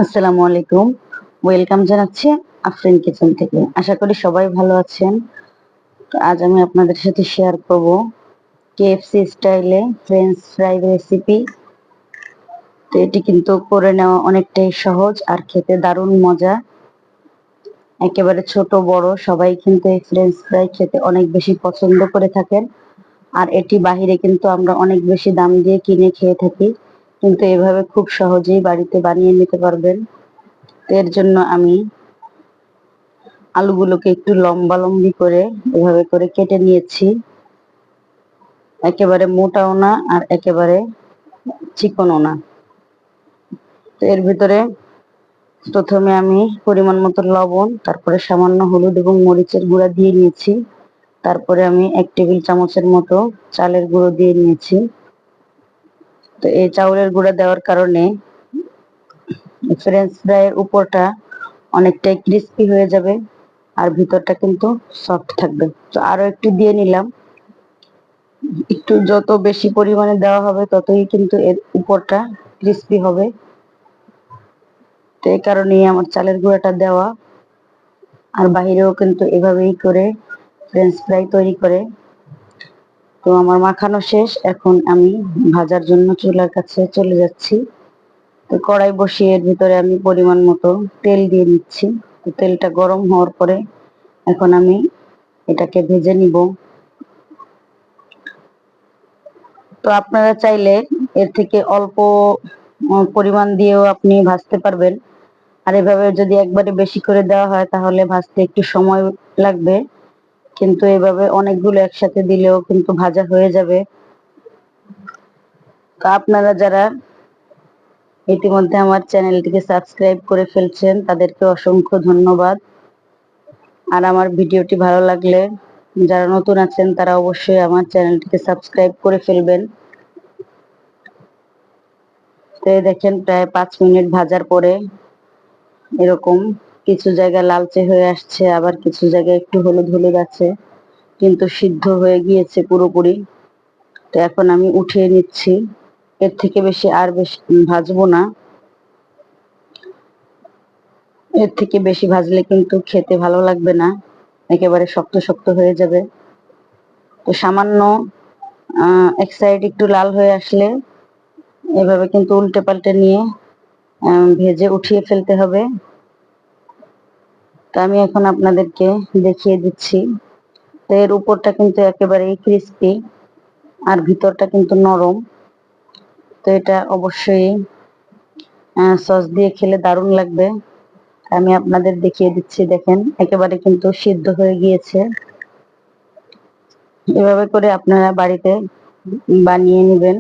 আসসালামু আলাইকুম। ওয়েলকাম জানাচ্ছি আফরিন কিচেন থেকে। আশা করি সবাই ভালো আছেন। তো আজ আমি আপনাদের সাথে শেয়ার করব কেএফসি স্টাইলে ফ্রেঞ্চ ফ্রাই রেসিপি। তো এটি কিন্তু করে নেওয়া অনেকটাই সহজ আর খেতে দারুণ মজা। একেবারে ছোট বড় সবাই কিন্তু এই ফ্রেঞ্চ ফ্রাই খেতে অনেক বেশি পছন্দ করে থাকেন। আর এটি বাহিরে কিন্তু আমরা অনেক বেশি দাম দিয়ে কিনে খেয়ে থাকি। কিন্তু এভাবে খুব সহজেই বাড়িতে বানিয়ে নিতে পারবেন। তো এর জন্য আমি আলুগুলোকে একটু লম্বা লম্বি করে এভাবে করে কেটে নিয়েছি। একেবারে মোটাও না আর একেবারে চিকনও না। তো এর ভিতরে প্রথমে আমি পরিমাণ মতো লবণ, তারপরে সামান্য হলুদ এবং মরিচের গুঁড়া দিয়ে নিয়েছি। তারপরে আমি 1 টেবিল চামচের মতো চালের গুঁড়ো দিয়ে নিয়েছি। তো এই চাউলের গুঁড়া দেওয়ার কারণে ফ্রেঞ্চ ফ্রাইয়ের উপরটা অনেকটাই ক্রিস্পি হয়ে যাবে আর ভিতরটা কিন্তু সফট থাকবে। তো আরো একটু দিয়ে নিলাম। একটু যত বেশি পরিমাণে দেওয়া হবে ততই কিন্তু এর উপরটা ক্রিস্পি হবে। তো এই কারণেই আমার চালের গুঁড়াটা দেওয়া। আর বাহিরেও কিন্তু এভাবেই করে ফ্রেঞ্চ ফ্রাই তৈরি করে। তো আমার মাখানো শেষ, এখন আমি ভাজার জন্য চুলার কাছে চলে যাচ্ছি। তো কড়াই বসিয়ে এর ভিতরে আমি পরিমাণ মতো তেল দিয়ে নিচ্ছি। তো তেলটা গরম হওয়ার পরে এখন আমি এটাকে ভেজে নিব। তো আপনারা চাইলে এর থেকে অল্প পরিমাণ দিয়েও আপনি ভাজতে পারবেন। আর এভাবে যদি একবারে বেশি করে দেওয়া হয় তাহলে ভাজতে একটু সময় লাগবে, কিন্তু এভাবে অনেকগুলো একসাথে দিলেও কিন্তু ভাজা হয়ে যাবে। তো আপনারা যারা ইতিমধ্যে আমার চ্যানেলটিকে সাবস্ক্রাইব করে ফেলছেন তাদেরকে অসংখ্য ধন্যবাদ। আর আমার ভিডিওটি ভালো লাগলে যারা নতুন আছেন তারা অবশ্যই আমার চ্যানেলটিকে সাবস্ক্রাইব করে ফেলবেন। তো দেখেন প্রায় 5 মিনিট ভাজার পরে এরকম কিছু জায়গায় লালচে হয়ে আসছে, আবার কিছু জায়গায় একটু হলুদ হলুদ আছে, কিন্তু সিদ্ধ হয়ে গিয়েছে পুরোপুরি। তো এখন আমি উঠিয়ে নিচ্ছি। এর থেকে বেশি আর বেশি ভাজবো না। এর থেকে বেশি ভাজলে কিন্তু খেতে ভালো লাগবে না, একেবারে শক্ত শক্ত হয়ে যাবে। তো সামান্য এক সাইড একটু লাল হয়ে আসলে এভাবে কিন্তু উল্টে পাল্টে নিয়ে ভেজে উঠিয়ে ফেলতে হবে। তো আমি এখন আপনাদেরকে দেখিয়ে দিচ্ছি। তো এর উপরটা কিন্তু একেবারেই ক্রিস্পি আর ভিতরটা কিন্তু নরম। তো এটা অবশ্যই সস দিয়ে খেলে দারুণ লাগবে। আমি আপনাদের দেখিয়ে দিচ্ছি, দেখেন একেবারে কিন্তু সিদ্ধ হয়ে গিয়েছে। এভাবে করে আপনারা বাড়িতে বানিয়ে নেবেন।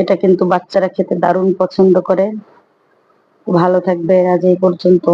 এটা কিন্তু বাচ্চারা খেতে দারুণ পছন্দ করে। ভালো থাকবে, আজ এই পর্যন্ত।